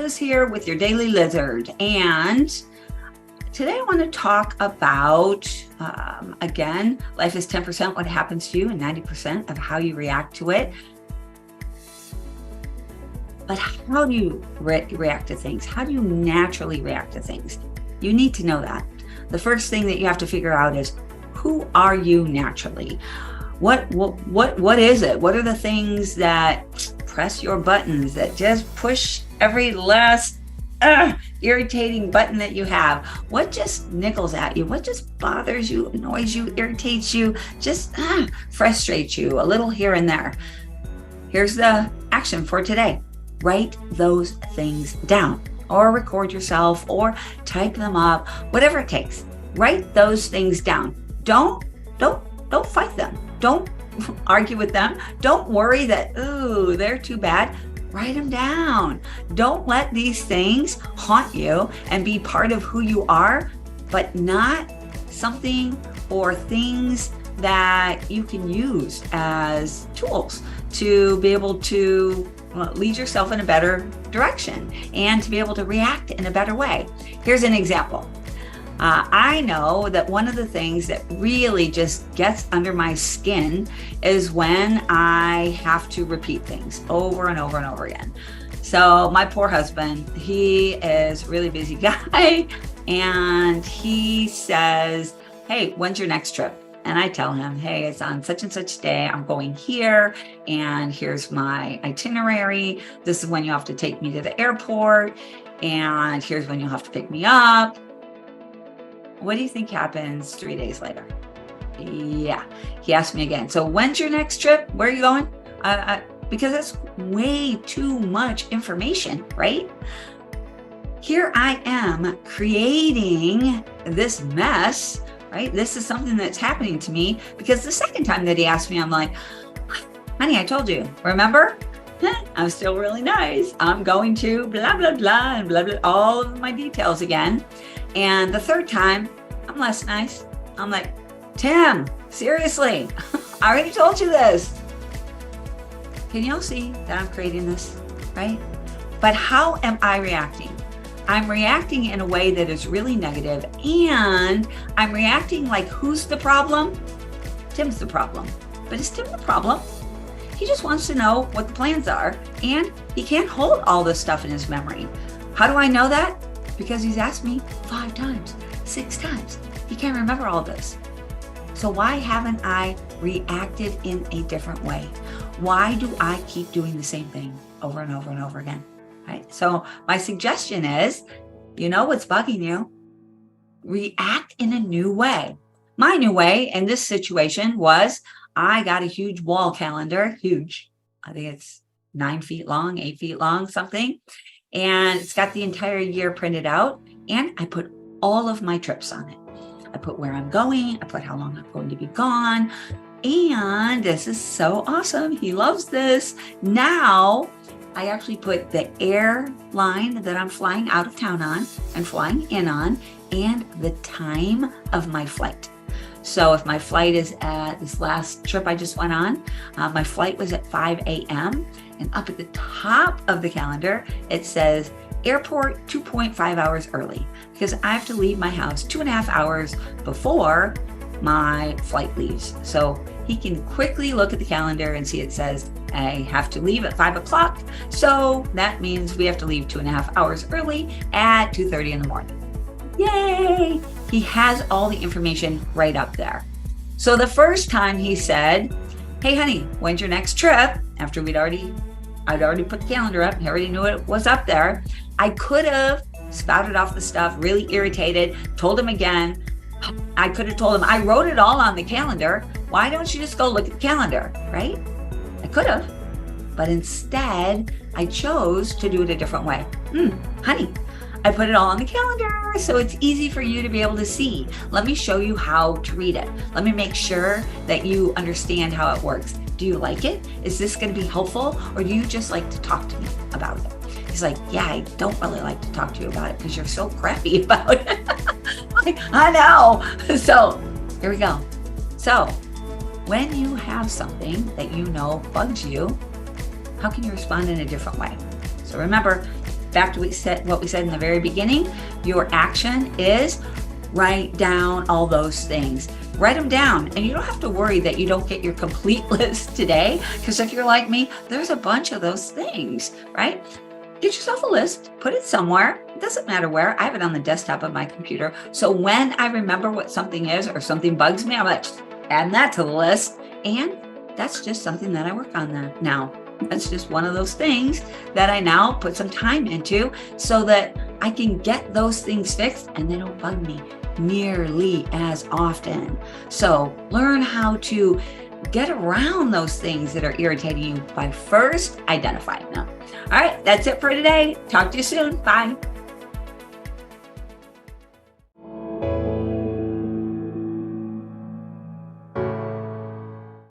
Liz here with your Daily Lizard. And today I want to talk about, again, life is 10% what happens to you and 90% of how you react to it. But how do you react to things? How do you naturally react to things? You need to know that. The first thing that you have to figure out is, who are you naturally? What is it? What are the things that press your buttons, that just push every last irritating button that you have? What just nickels at you? What just bothers you, annoys you, irritates you, just frustrates you a little here and there? Here's the action for today. Write those things down, or record yourself, or type them up, whatever it takes. Write those things down. Don't fight them. Don't argue with them. Don't worry that, ooh, they're too bad. Write them down. Don't let these things haunt you and be part of who you are, but not something or things that you can use as tools to be able to lead yourself in a better direction and to be able to react in a better way. Here's an example. I know that one of the things that really just gets under my skin is when I have to repeat things over and over and over again. So my poor husband, he is a really busy guy, and he says, hey, when's your next trip? And I tell him, hey, it's on such and such day. I'm going here, and here's my itinerary. This is when you have to take me to the airport, and here's when you'll have to pick me up. What do you think happens 3 days later? Yeah, he asked me again. So when's your next trip? Where are you going? Because that's way too much information, right? Here I am creating this mess, right? This is something that's happening to me because the second time that he asked me, I'm like, honey, I told you, remember? I'm still really nice. I'm going to blah, blah, blah, and blah, blah, all of my details again. And the third time, I'm less nice. I'm like, Tim, seriously, I already told you this. Can y'all see that I'm creating this, right? But how am I reacting? I'm reacting in a way that is really negative, and I'm reacting like, who's the problem? Tim's the problem. But is Tim the problem? He just wants to know what the plans are, and he can't hold all this stuff in his memory. How do I know that? Because he's asked me 5 times, 6 times. He can't remember all this. So why haven't I reacted in a different way? Why do I keep doing the same thing over and over and over again? Right? So my suggestion is, you know what's bugging you? React in a new way. My new way in this situation was, I got a huge wall calendar, huge. I think it's 9 feet long, 8 feet long, something. And it's got the entire year printed out. And I put all of my trips on it. I put where I'm going. I put how long I'm going to be gone. And this is so awesome. He loves this. Now, I actually put the airline that I'm flying out of town on and flying in on, and the time of my flight. So if my flight is at this last trip I just went on, my flight was at 5 a.m. and up at the top of the calendar, it says airport 2.5 hours early, because I have to leave my house 2.5 hours before my flight leaves. So he can quickly look at the calendar and see it says I have to leave at 5 o'clock. So that means we have to leave 2.5 hours early at 2:30 in the morning. Yay! He has all the information right up there. So the first time he said, hey honey, when's your next trip? After I'd already put the calendar up, he already knew it was up there. I could have spouted off the stuff, really irritated, told him again. I could have told him, I wrote it all on the calendar. Why don't you just go look at the calendar, right? I could have, but instead I chose to do it a different way. Honey, I put it all on the calendar, so it's easy for you to be able to see. Let me show you how to read it. Let me make sure that you understand how it works. Do you like it? Is this going to be helpful? Or do you just like to talk to me about it? He's like, yeah, I don't really like to talk to you about it because you're so crappy about it. Like, I know. So here we go. So when you have something that you know bugs you, how can you respond in a different way? So remember, back to what we said in the very beginning, your action is write down all those things. Write them down, and you don't have to worry that you don't get your complete list today, because if you're like me, there's a bunch of those things, right? Get yourself a list, put it somewhere. It doesn't matter where. I have it on the desktop of my computer. So when I remember what something is or something bugs me, I'm like, add that to the list. And that's just something that I work on now. That's just one of those things that I now put some time into so that I can get those things fixed and they don't bug me nearly as often. So learn how to get around those things that are irritating you by first identifying them. All right, that's it for today. Talk to you soon. Bye.